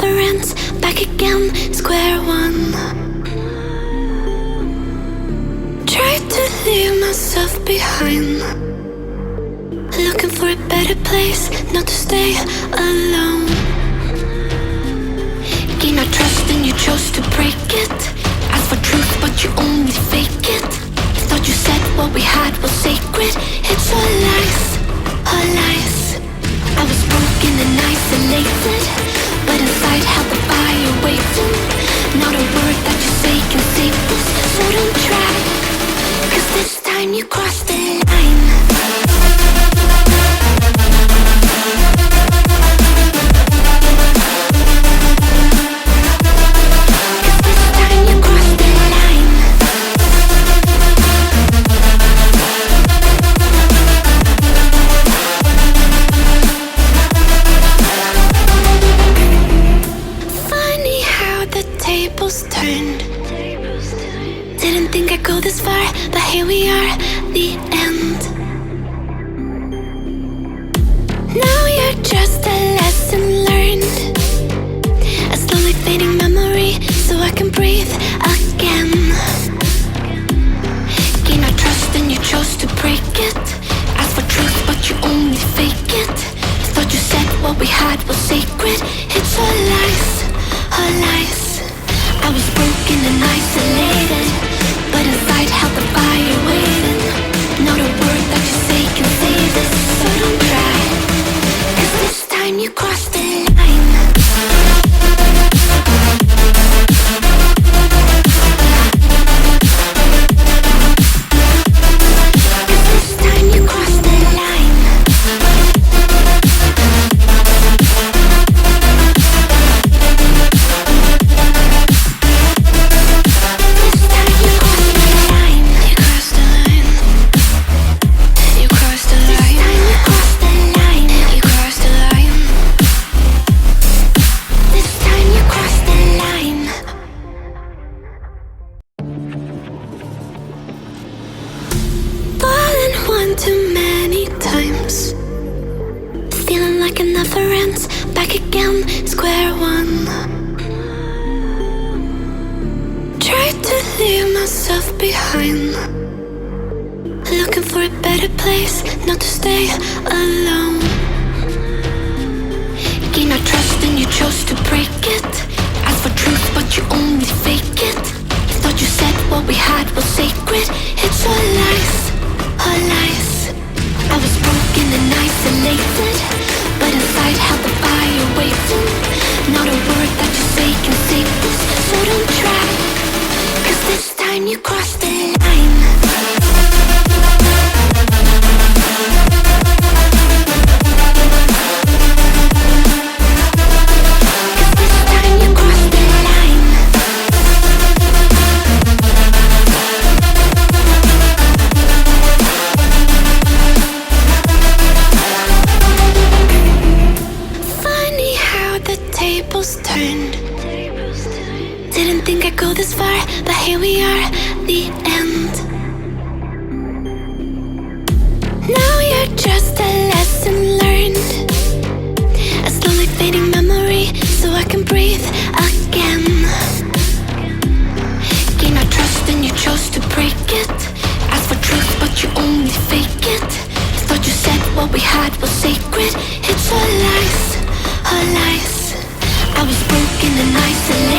never ends. Back again, square one. Tried to leave myself behind, looking for a better place, not to stay alone. Gain our trust and you chose to break it. Ask for truth but you only fake it. Thought you said what we had was sacred. It's all lies, all lies. I was broken and isolated, but inside held the fire waiting. Not a word that you say can save us, so don't try, 'cause this time you crossed the line. Turned. Didn't think I'd go this far, but here we are, the end. Now you're just a lesson learned, a slowly fading memory, so I can breathe again. Gain our trust and you chose to break it. Ask for truth but you only fake it. Thought you said what we had was sacred. It's all lies, all lies. I was broken and isolated, but inside held the fire waiting. Not a word that you say can save us, so don't try, 'cause this time you crossed the line. Too many times, feeling like it never ends. Back again, square one. Tried to leave myself behind, looking for a better place, not to stay alone. Gain our trust and you chose to break it. Ask for truth but you only fake it. Thought you said what we had was sacred. It's all lies, all lies. I was broken and isolated, but inside held the fire waiting. Not a word that you say can save us, so don't try, 'cause this time you crossed the line. Turned. Didn't think I'd go this far, but here we are, the end. Now you're just a lesson learned, a slowly fading memory, so I can breathe again. Gain our trust and you chose to break it. Ask for truth but you only fake it. Thought you said what we had was sacred. It's all lies, all lies. I was broken and isolated.